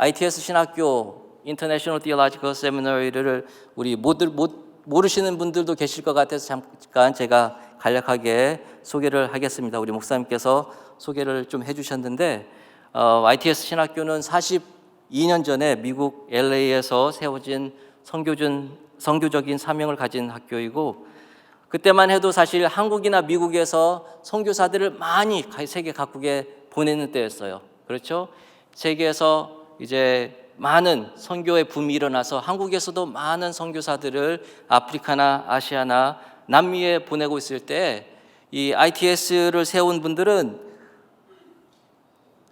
ITS 신학교 인터내셔널 디얼로지컬 세미너리를 우리 모르시는 분들도 계실 것 같아서 잠깐 제가 간략하게 소개를 하겠습니다. 우리 목사님께서 소개를 좀 해주셨는데 ITS 신학교는 42년 전에 미국 LA에서 세워진 선교적인 사명을 가진 학교이고, 그때만 해도 사실 한국이나 미국에서 선교사들을 많이 세계 각국에 보내는 때였어요. 그렇죠? 세계에서 이제 많은 선교의 붐이 일어나서 한국에서도 많은 선교사들을 아프리카나 아시아나 남미에 보내고 있을 때 이 ITS를 세운 분들은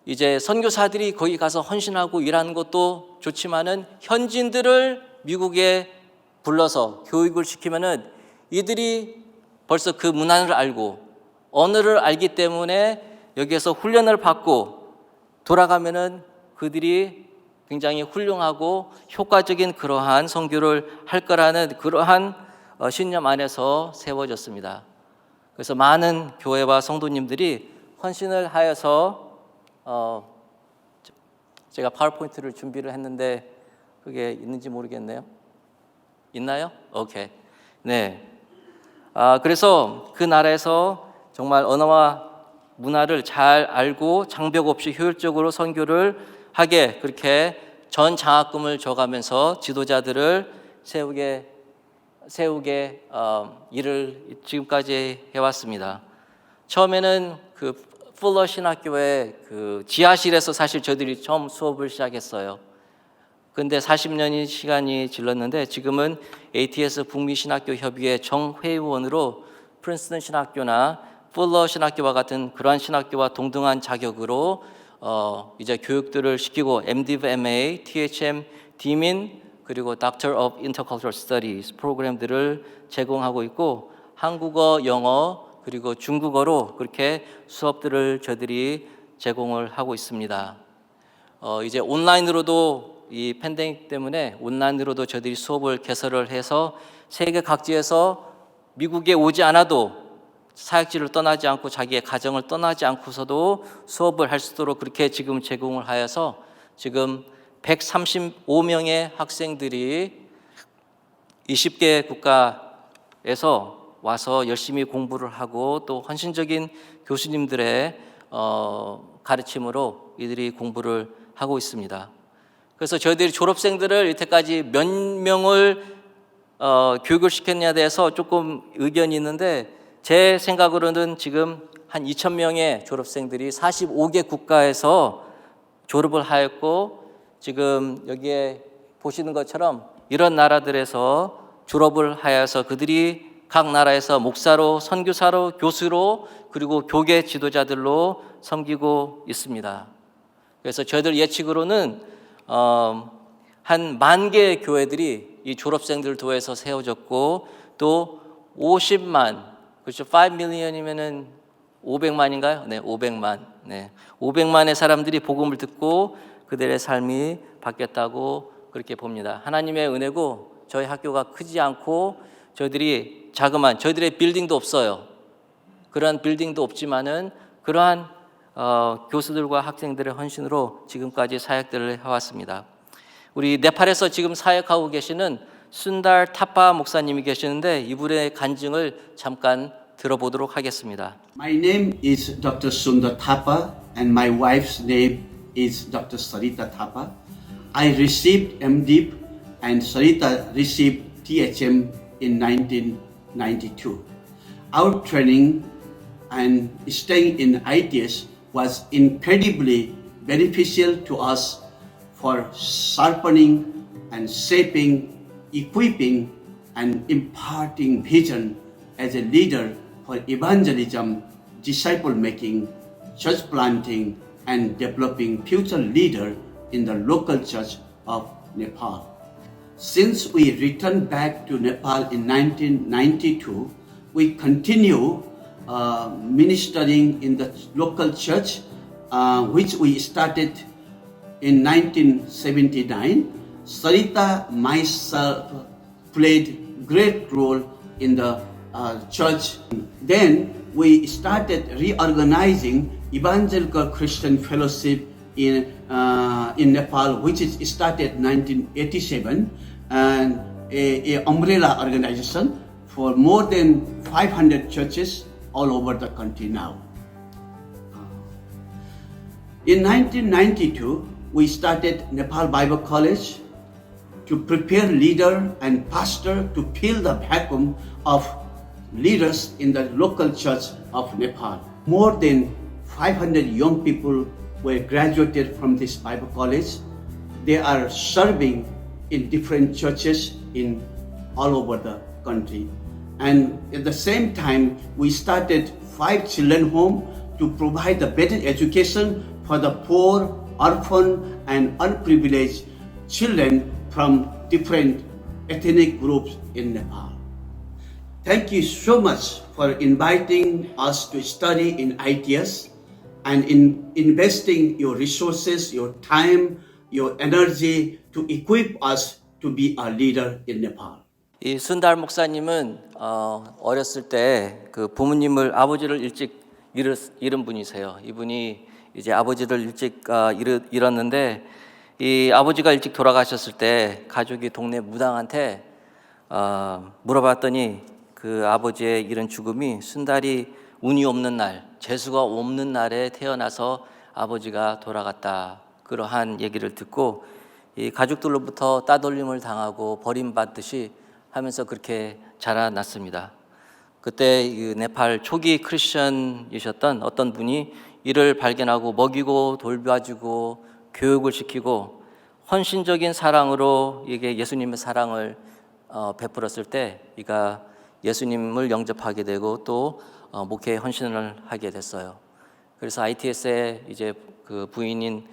이제 선교사들이 거기 가서 헌신하고 일하는 것도 좋지만은 현지인들을 미국에 불러서 교육을 시키면은 이들이 벌써 그 문화를 알고 언어를 알기 때문에 여기에서 훈련을 받고 돌아가면은 그들이 굉장히 훌륭하고 효과적인 그러한 선교를 할 거라는 그러한 신념 안에서 세워졌습니다. 그래서 많은 교회와 성도님들이 헌신을 하여서 제가 파워포인트를 준비를 했는데 그게 있는지 모르겠네요. 있나요? 오케이. 네. 그래서 그 나라에서 정말 언어와 문화를 잘 알고 장벽 없이 효율적으로 선교를 하게 그렇게 전 장학금을 줘가면서 지도자들을 세우게 일을 지금까지 해왔습니다. 처음에는 그 풀러 신학교의 그 지하실에서 사실 저희들이 처음 수업을 시작했어요. 근데 40년이 시간이 질렀는데 지금은 ATS 북미 신학교 협의회 정회의원으로 프린스턴 신학교나 풀러 신학교와 같은 그러한 신학교와 동등한 자격으로 이제 교육들을 시키고 MDiv, MA, THM, DMin 그리고 Doctor of Intercultural Studies 프로그램들을 제공하고 있고 한국어, 영어 그리고 중국어로 그렇게 수업들을 저희들이 제공을 하고 있습니다. 이제 온라인으로도 이 팬데믹 때문에 온라인으로도 저희들이 수업을 개설을 해서 세계 각지에서 미국에 오지 않아도 사역지를 떠나지 않고 자기의 가정을 떠나지 않고서도 수업을 할 수 있도록 그렇게 지금 제공을 하여서 지금 135명의 학생들이 20개 국가에서 와서 열심히 공부를 하고 또 헌신적인 교수님들의 가르침으로 이들이 공부를 하고 있습니다. 그래서 저희들이 졸업생들을 이때까지 몇 명을 교육을 시켰냐에 대해서 조금 의견이 있는데 제 생각으로는 지금 한 2,000명의 졸업생들이 45개 국가에서 졸업을 하였고 지금 여기에 보시는 것처럼 이런 나라들에서 졸업을 하여서 그들이 각 나라에서 목사로, 선교사로, 교수로 그리고 교계 지도자들로 섬기고 있습니다. 그래서 저희들 예측으로는 한 10,000개의 교회들이 이 졸업생들을 도해서 세워졌고 또 50만, 그렇죠? 5million이면은 500만인가요? 네, 500만. 네, 500만의 사람들이 복음을 듣고 그들의 삶이 바뀌었다고 그렇게 봅니다. 하나님의 은혜고 저희 학교가 크지 않고 저희들이 자그마한 저희들의 빌딩도 없어요. 그러한 빌딩도 없지만은 그러한 교수들과 학생들의 헌신으로 지금까지 사역들을 해왔습니다. 우리 네팔에서 지금 사역하고 계시는 순달 타파 목사님이 계시는데 이분의 간증을 잠깐 들어보도록 하겠습니다. My name is Dr. Sundar Thapa and my wife's name is Dr. Sarita Thapa. I received MDiv and Sarita received THM in 1992. Our training and staying in ITS was incredibly beneficial to us for sharpening and shaping, equipping and imparting vision as a leader for evangelism, disciple making, church planting and developing future leader in the local church of Nepal. Since we returned back to Nepal in 1992, we continue ministering in the local church, which we started in 1979. Sarita myself played great role in the church. Then we started reorganizing Evangelical Christian Fellowship in in Nepal, which is started 1987, and a umbrella organization for more than 500 churches all over the country now. In 1992, we started Nepal Bible College to prepare leader and pastor to fill the vacuum of leaders in the local church of Nepal. More than 500 young people were graduated from this Bible college. They are serving in different churches in all over the country. And at the same time, we started 5 children home to provide the better education for the poor, orphan, and unprivileged children from different ethnic groups in Nepal. Thank you so much for inviting us to study in ITS and in investing your resources, your time, your energy to equip us to be a leader in Nepal. 이 순달 목사님은 어렸을 때 그 부모님을 아버지를 일찍 잃은 분이세요. 이분이 이제 아버지를 일찍 잃었는데 이 아버지가 일찍 돌아가셨을 때 가족이 동네 무당한테 물어봤더니 그 아버지의 이른 죽음이 순달이 운이 없는 날, 재수가 없는 날에 태어나서 아버지가 돌아갔다. 그러한 얘기를 듣고 이 가족들로부터 따돌림을 당하고 버림받듯이 하면서 그렇게 자라났습니다. 그때 이 네팔 초기 크리스천이셨던 어떤 분이 이를 발견하고 먹이고 돌봐주고 교육을 시키고 헌신적인 사랑으로 이게 예수님의 사랑을 베풀었을 때 이가 예수님을 영접하게 되고 또 목회에 헌신을 하게 됐어요. 그래서 ITS에 이제 그 부인인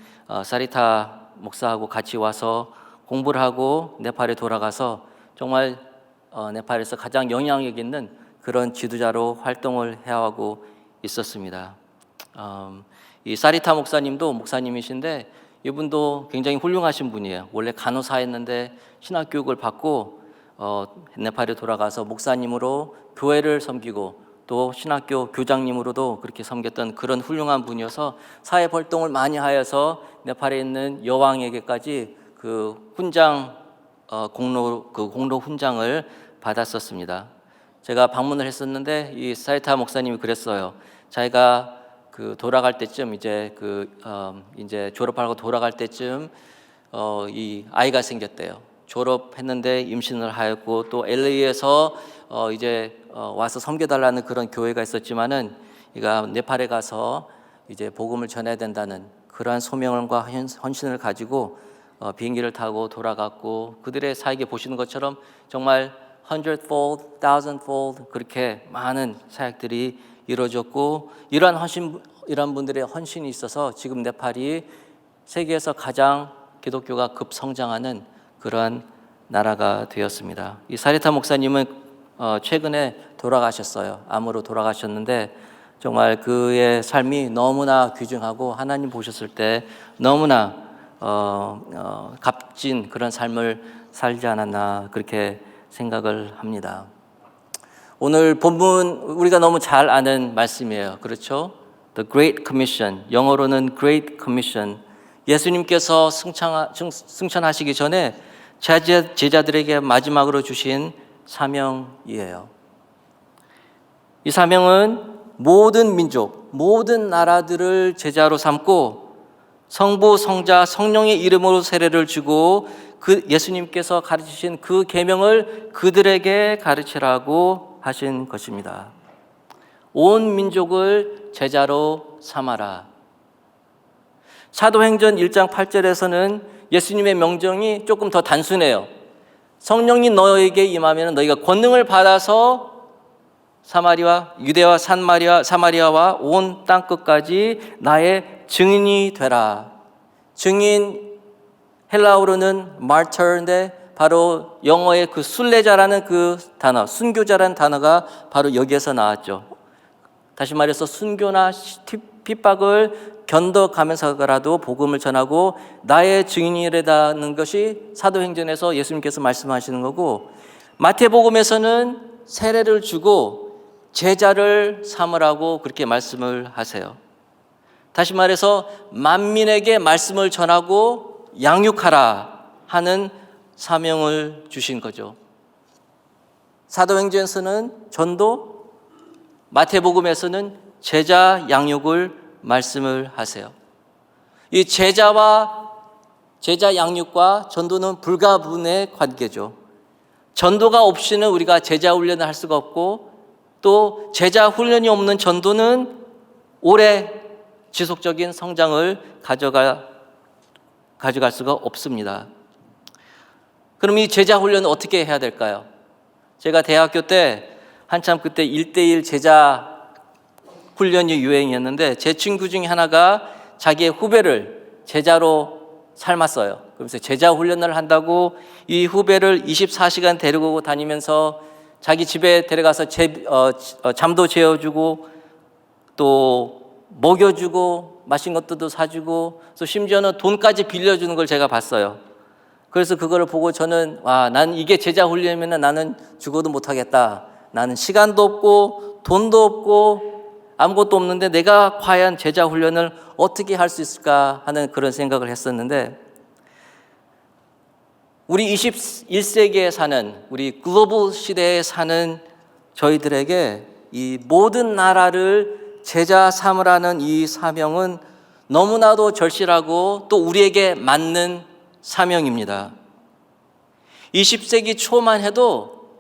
사리타 목사하고 같이 와서 공부를 하고 네팔에 돌아가서 정말 네팔에서 가장 영향력 있는 그런 지도자로 활동을 해오고 있었습니다. 이 사리타 목사님도 목사님이신데 이분도 굉장히 훌륭하신 분이에요. 원래 간호사였는데 신학교육을 받고 네팔에 돌아가서 목사님으로 교회를 섬기고 또 신학교 교장님으로도 그렇게 섬겼던 그런 훌륭한 분이어서 사회 활동을 많이 하여서 네팔에 있는 여왕에게까지 그 훈장 공로 훈장을 받았었습니다. 제가 방문을 했었는데 이 사리타 목사님이 그랬어요. 자기가 그 돌아갈 때쯤 이제 이제 졸업하고 돌아갈 때쯤 이 아이가 생겼대요. 졸업했는데 임신을 하였고 또 LA에서 이제 와서 섬겨달라는 그런 교회가 있었지만은 이가 네팔에 가서 이제 복음을 전해야 된다는 그러한 소명과 헌신을 가지고 비행기를 타고 돌아갔고 그들의 사역에 보시는 것처럼 정말 100fold, 1000fold 그렇게 많은 사역들이 이루어졌고 이러한 분들의 헌신이 있어서 지금 네팔이 세계에서 가장 기독교가 급성장하는 그러한 나라가 되었습니다. 이 사리타 목사님은 최근에 돌아가셨어요. 암으로 돌아가셨는데 정말 그의 삶이 너무나 귀중하고 하나님 보셨을 때 너무나 값진 그런 삶을 살지 않았나 그렇게 생각을 합니다. 오늘 본문 우리가 너무 잘 아는 말씀이에요. 그렇죠? The Great Commission, 영어로는 Great Commission. 예수님께서 승천하시기 전에 제자들에게 마지막으로 주신 사명이에요. 이 사명은 모든 민족, 모든 나라들을 제자로 삼고 성부, 성자, 성령의 이름으로 세례를 주고 그 예수님께서 가르치신 그 계명을 그들에게 가르치라고 하신 것입니다. 온 민족을 제자로 삼아라. 사도행전 1장 8절에서는 예수님의 명령이 조금 더 단순해요. 성령이 너에게 임하면 너희가 권능을 받아서 사마리아, 유대와 사마리아와 온 땅 끝까지 나의 증인이 되라. 증인 헬라어로는 martyr인데 바로 영어의 그 순례자라는 그 단어, 순교자라는 단어가 바로 여기에서 나왔죠. 다시 말해서 순교나 핍박을 견뎌가면서라도 복음을 전하고 나의 증인이라는 것이 사도행전에서 예수님께서 말씀하시는 거고 마태복음에서는 세례를 주고 제자를 삼으라고 그렇게 말씀을 하세요. 다시 말해서 만민에게 말씀을 전하고 양육하라 하는 사명을 주신 거죠. 사도행전에서는 전도, 마태복음에서는 제자 양육을 말씀을 하세요. 이 제자 양육과 전도는 불가분의 관계죠. 전도가 없이는 우리가 제자 훈련을 할 수가 없고, 또 제자 훈련이 없는 전도는 오래 지속적인 성장을 가져갈 수가 없습니다. 그럼 이 제자 훈련은 어떻게 해야 될까요? 제가 대학교 때 한참 그때 1:1 제자 훈련이 유행이었는데, 제 친구 중에 하나가 자기의 후배를 제자로 삶았어요. 그래서 제자 훈련을 한다고 이 후배를 24시간 데리고 다니면서 자기 집에 데려가서 잠도 재워주고, 또 먹여주고, 맛있는 것도 사주고, 또 심지어는 돈까지 빌려주는 걸 제가 봤어요. 그래서 그걸 보고 저는 난 이게 제자 훈련이면 나는 죽어도 못하겠다. 나는 시간도 없고 돈도 없고 아무것도 없는데 내가 과연 제자 훈련을 어떻게 할 수 있을까 하는 그런 생각을 했었는데, 우리 21세기에 사는, 우리 글로벌 시대에 사는 저희들에게 이 모든 나라를 제자 삼으라는 이 사명은 너무나도 절실하고 또 우리에게 맞는 사명입니다. 20세기 초만 해도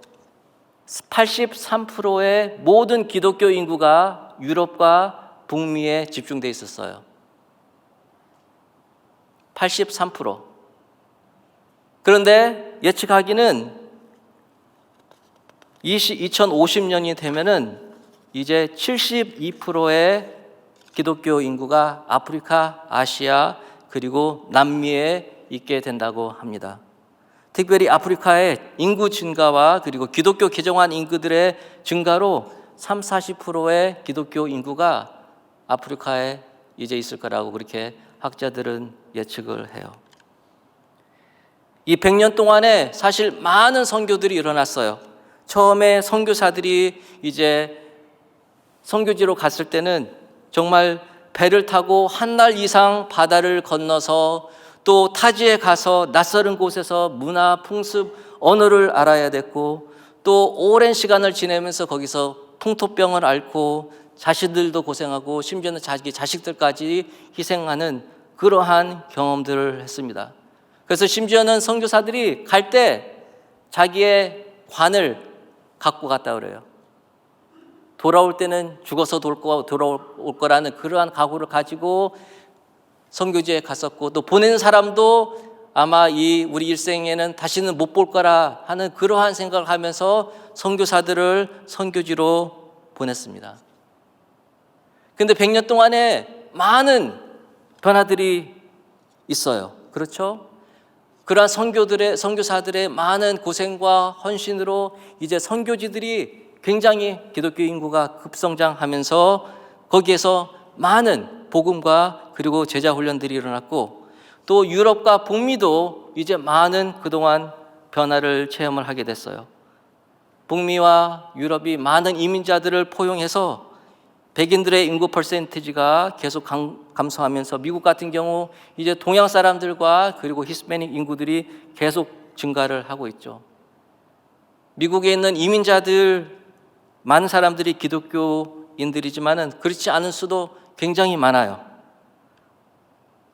83%의 모든 기독교 인구가 유럽과 북미에 집중되어 있었어요. 83%. 그런데 예측하기는 2050년이 되면은 이제 72%의 기독교 인구가 아프리카, 아시아, 그리고 남미에 있게 된다고 합니다. 특별히 아프리카의 인구 증가와 그리고 기독교 개종한 인구들의 증가로 30-40%의 기독교 인구가 아프리카에 이제 있을 거라고 그렇게 학자들은 예측을 해요. 이 100년 동안에 사실 많은 선교들이 일어났어요. 처음에 선교사들이 이제 선교지로 갔을 때는 정말 배를 타고 한 날 이상 바다를 건너서 또 타지에 가서 낯설은 곳에서 문화, 풍습, 언어를 알아야 됐고, 또 오랜 시간을 지내면서 거기서 풍토병을 앓고 자신들도 고생하고 심지어는 자기 자식들까지 희생하는 그러한 경험들을 했습니다. 그래서 심지어는 선교사들이 갈 때 자기의 관을 갖고 갔다 그래요. 돌아올 때는 죽어서 돌아올 거라는 그러한 각오를 가지고 선교지에 갔었고, 또 보낸 사람도 아마 우리 일생에는 다시는 못 볼 거라 하는 그러한 생각을 하면서 선교사들을 선교지로 보냈습니다. 그런데 100년 동안에 많은 변화들이 있어요. 그렇죠? 그러한 선교사들의 많은 고생과 헌신으로 이제 선교지들이 굉장히 기독교 인구가 급성장하면서 거기에서 많은 복음과 그리고 제자 훈련들이 일어났고, 또 유럽과 북미도 이제 많은 그동안 변화를 체험을 하게 됐어요. 북미와 유럽이 많은 이민자들을 포용해서 백인들의 인구 퍼센티지가 계속 감소하면서 미국 같은 경우 이제 동양 사람들과 그리고 히스패닉 인구들이 계속 증가를 하고 있죠. 미국에 있는 이민자들 많은 사람들이 기독교인들이지만은 그렇지 않은 수도 굉장히 많아요.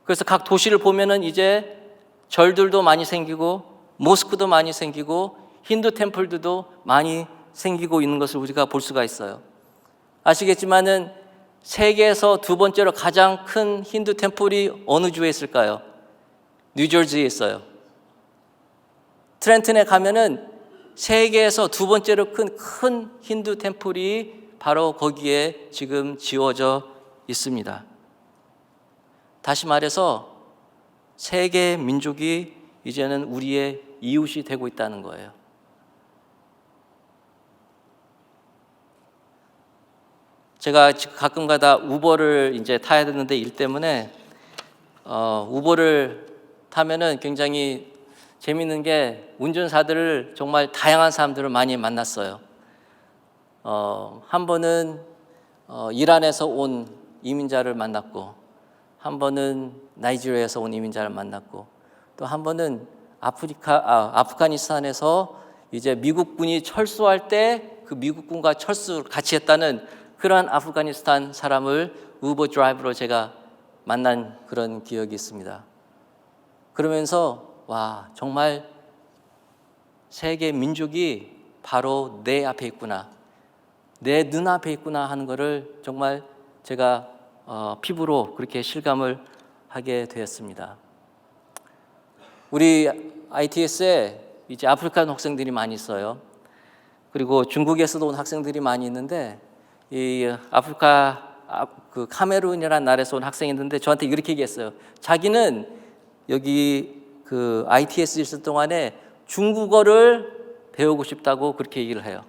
그래서 각 도시를 보면은 이제 절들도 많이 생기고 모스크도 많이 생기고 힌두 템플들도 많이 생기고 있는 것을 우리가 볼 수가 있어요. 아시겠지만은 세계에서 두 번째로 가장 큰 힌두 템플이 어느 주에 있을까요? 뉴저지에 있어요. 트렌튼에 가면은 세계에서 두 번째로 큰 힌두 템플이 바로 거기에 지금 지어져 있습니다. 다시 말해서 세계 민족이 이제는 우리의 이웃이 되고 있다는 거예요. 제가 가끔가다 우버를 이제 타야 되는데 일 때문에 우버를 타면은 굉장히 재밌는 게 운전사들을 정말 다양한 사람들을 많이 만났어요. 한 번은 이란에서 온 이민자를 만났고, 한 번은 나이지리아에서 온 이민자를 만났고, 또 한 번은 아프가니스탄에서 이제 미국군이 철수할 때 그 미국군과 철수를 같이 했다는 그러한 아프가니스탄 사람을 우버 드라이브로 제가 만난 그런 기억이 있습니다. 그러면서 와, 정말 세계 민족이 바로 내 앞에 있구나, 내 눈앞에 있구나 하는 것을 정말 제가 피부로 그렇게 실감을 하게 되었습니다. 우리 ITS에 이제 아프리카 학생들이 많이 있어요. 그리고 중국에서도 온 학생들이 많이 있는데, 이 그 카메룬이라는 나라에서 온 학생이 있는데 저한테 이렇게 얘기했어요. 자기는 여기 그 ITS 있을 동안에 중국어를 배우고 싶다고 그렇게 얘기를 해요.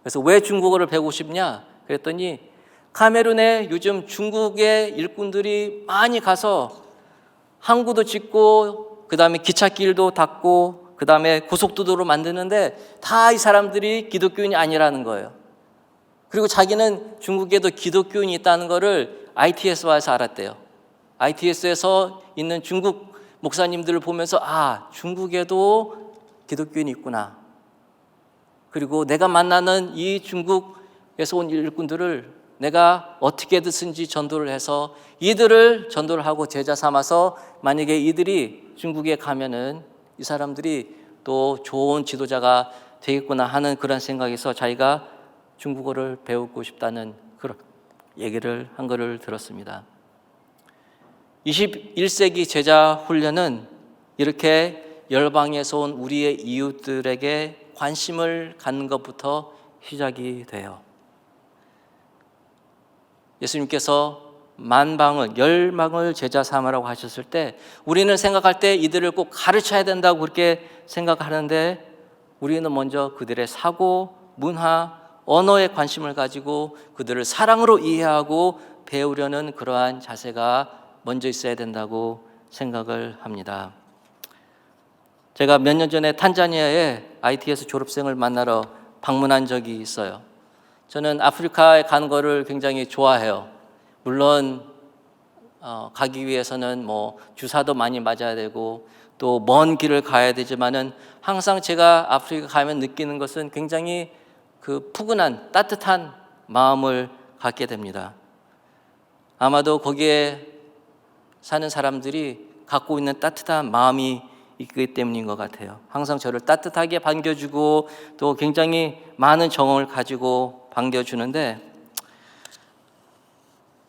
그래서 왜 중국어를 배우고 싶냐 그랬더니, 카메룬에 요즘 중국의 일꾼들이 많이 가서 항구도 짓고 그 다음에 기찻길도 닦고 그 다음에 고속도로를 만드는데 다 이 사람들이 기독교인이 아니라는 거예요. 그리고 자기는 중국에도 기독교인이 있다는 거를 ITS 와서 알았대요. ITS에서 있는 중국 목사님들을 보면서 아, 중국에도 기독교인이 있구나. 그리고 내가 만나는 이 중국에서 온 일꾼들을 내가 어떻게든지 전도를 해서 이들을 전도를 하고 제자 삼아서 만약에 이들이 중국에 가면은 이 사람들이 또 좋은 지도자가 되겠구나 하는 그런 생각에서 자기가 중국어를 배우고 싶다는 그런 얘기를 한 것을 들었습니다. 21세기 제자 훈련은 이렇게 열방에서 온 우리의 이웃들에게 관심을 갖는 것부터 시작이 돼요. 예수님께서 열방을 제자 삼으라고 하셨을 때 우리는 생각할 때 이들을 꼭 가르쳐야 된다고 그렇게 생각하는데, 우리는 먼저 그들의 사고, 문화, 언어에 관심을 가지고 그들을 사랑으로 이해하고 배우려는 그러한 자세가 먼저 있어야 된다고 생각을 합니다. 제가 몇 년 전에 탄자니아에 ITS 졸업생을 만나러 방문한 적이 있어요. 저는 아프리카에 가는 거를 굉장히 좋아해요. 물론 가기 위해서는 뭐 주사도 많이 맞아야 되고 또 먼 길을 가야 되지만은 항상 제가 아프리카 가면 느끼는 것은 굉장히 그 푸근한 따뜻한 마음을 갖게 됩니다. 아마도 거기에 사는 사람들이 갖고 있는 따뜻한 마음이 있기 때문인 것 같아요. 항상 저를 따뜻하게 반겨주고 또 굉장히 많은 정을 가지고 반겨주는데,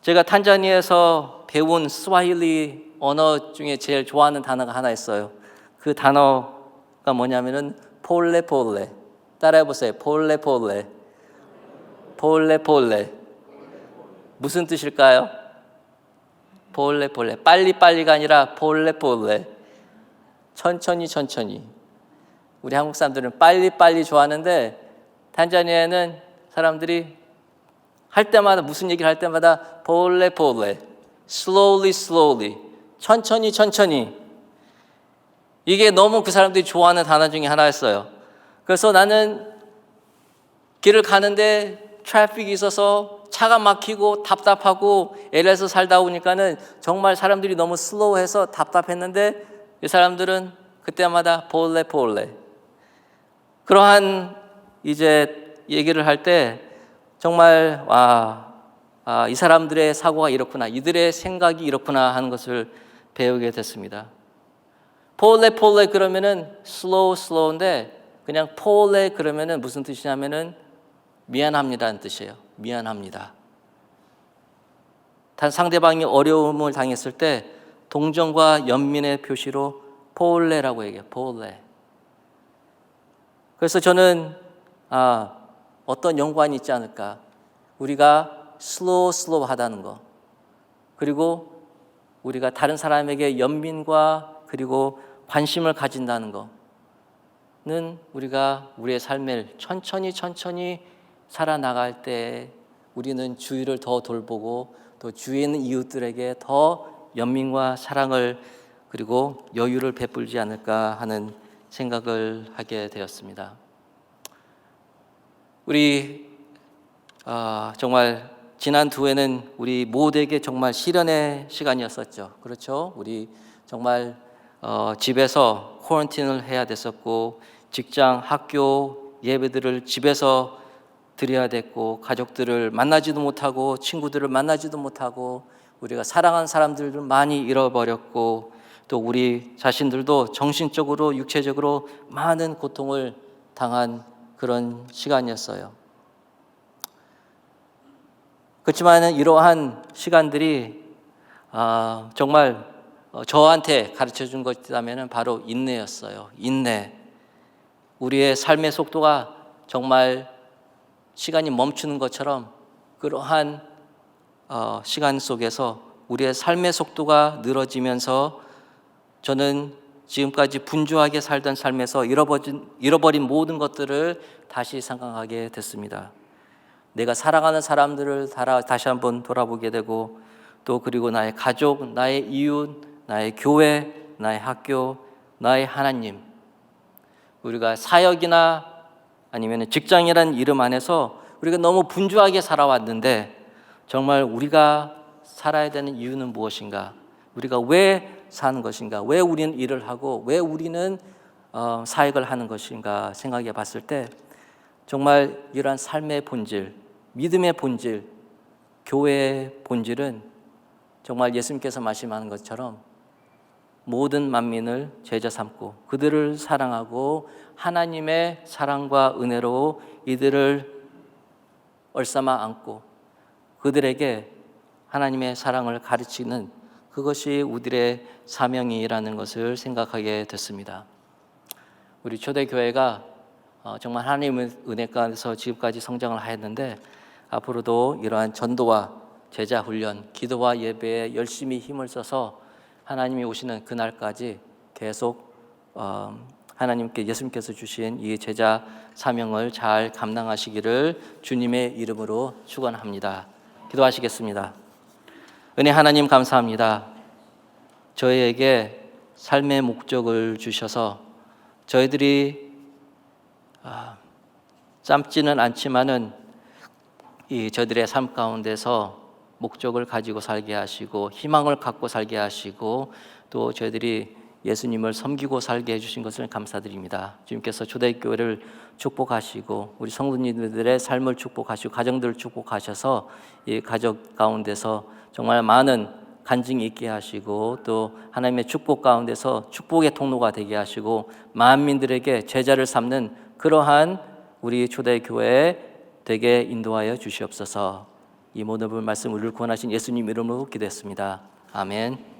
제가 탄자니아에서 배운 스와힐리 언어 중에 제일 좋아하는 단어가 하나 있어요. 그 단어가 뭐냐면은 폴레폴레. 따라해보세요. 폴레폴레. 폴레폴레. 무슨 뜻일까요? 폴레폴레. 빨리빨리가 아니라 폴레폴레. 천천히. 우리 한국 사람들은 빨리빨리 좋아하는데 탄자니아에는 사람들이 할 때마다 무슨 얘기를 할 때마다 폴레폴레, slowly, 천천히. 이게 너무 그 사람들이 좋아하는 단어 중에 하나였어요. 그래서 나는 길을 가는데 트래픽이 있어서 차가 막히고 답답하고 LA에서 살다 보니까는 정말 사람들이 너무 슬로우해서 답답했는데 이 사람들은 그때마다 폴레. 그러한 이제 얘기를 할 때 정말 이 사람들의 사고가 이렇구나, 이들의 생각이 이렇구나 하는 것을 배우게 됐습니다. 폴레 그러면은 slow인데 그냥 폴레 그러면은 무슨 뜻이냐면은 미안합니다는 뜻이에요. 미안합니다. 상대방이 어려움을 당했을 때 동정과 연민의 표시로 폴레라고 얘기해요. 폴레. 그래서 저는 어떤 연관이 있지 않을까. 우리가 슬로우 하다는 거, 그리고 우리가 다른 사람에게 연민과 그리고 관심을 가진다는 거는 우리가 우리의 삶을 천천히 살아나갈 때 우리는 주위를 더 돌보고 또 주위에 있는 이웃들에게 더 연민과 사랑을 그리고 여유를 베풀지 않을까 하는 생각을 하게 되었습니다. 우리 정말 지난 두 해는 우리 모두에게 정말 시련의 시간이었었죠. 그렇죠? 우리 정말 집에서 쿼런틴을 해야 됐었고, 직장, 학교 예배들을 집에서 드려야 됐고, 가족들을 만나지도 못하고 친구들을 만나지도 못하고, 우리가 사랑하는 사람들을 많이 잃어버렸고, 또 우리 자신들도 정신적으로 육체적으로 많은 고통을 당한 그런 시간이었어요. 그렇지만 이러한 시간들이 정말 저한테 가르쳐준 것이라면 바로 인내였어요. 인내. 우리의 삶의 속도가 정말 시간이 멈추는 것처럼 그러한 시간 속에서 우리의 삶의 속도가 늘어지면서 저는 지금까지 분주하게 살던 삶에서 잃어버린 모든 것들을 다시 생각하게 됐습니다. 내가 사랑하는 사람들을 다시 한번 돌아보게 되고, 또 그리고 나의 가족, 나의 이웃, 나의 교회, 나의 학교, 나의 하나님, 우리가 사역이나 아니면 직장이라는 이름 안에서 우리가 너무 분주하게 살아왔는데, 정말 우리가 살아야 되는 이유는 무엇인가? 우리가 왜 사는 것인가? 왜 우리는 일을 하고 왜 우리는 사역을 하는 것인가 생각해 봤을 때, 정말 이러한 삶의 본질, 믿음의 본질, 교회의 본질은 정말 예수님께서 말씀하는 것처럼 모든 만민을 제자 삼고 그들을 사랑하고 하나님의 사랑과 은혜로 이들을 얼싸마 안고 그들에게 하나님의 사랑을 가르치는, 그것이 우리의 사명이라는 것을 생각하게 됐습니다. 우리 초대교회가 정말 하나님의 은혜 가운데서 지금까지 성장을 하였는데, 앞으로도 이러한 전도와 제자 훈련, 기도와 예배에 열심히 힘을 써서 하나님이 오시는 그날까지 계속 하나님께 예수님께서 주신 이 제자 사명을 잘 감당하시기를 주님의 이름으로 축원합니다. 기도하시겠습니다. 은혜 하나님 감사합니다. 저희에게 삶의 목적을 주셔서 저희들이 짧지는 않지만은 저희들의 삶 가운데서 목적을 가지고 살게 하시고 희망을 갖고 살게 하시고 또 저희들이 예수님을 섬기고 살게 해주신 것을 감사드립니다. 주님께서 초대교회를 축복하시고 우리 성도님들의 삶을 축복하시고 가정들을 축복하셔서 이 가족 가운데서 정말 많은 간증이 있게 하시고 또 하나님의 축복 가운데서 축복의 통로가 되게 하시고 만민들에게 제자를 삼는 그러한 우리 초대교회 되게 인도하여 주시옵소서. 이 모든 말씀 우리를 구원하신 예수님 이름으로 기도했습니다. 아멘.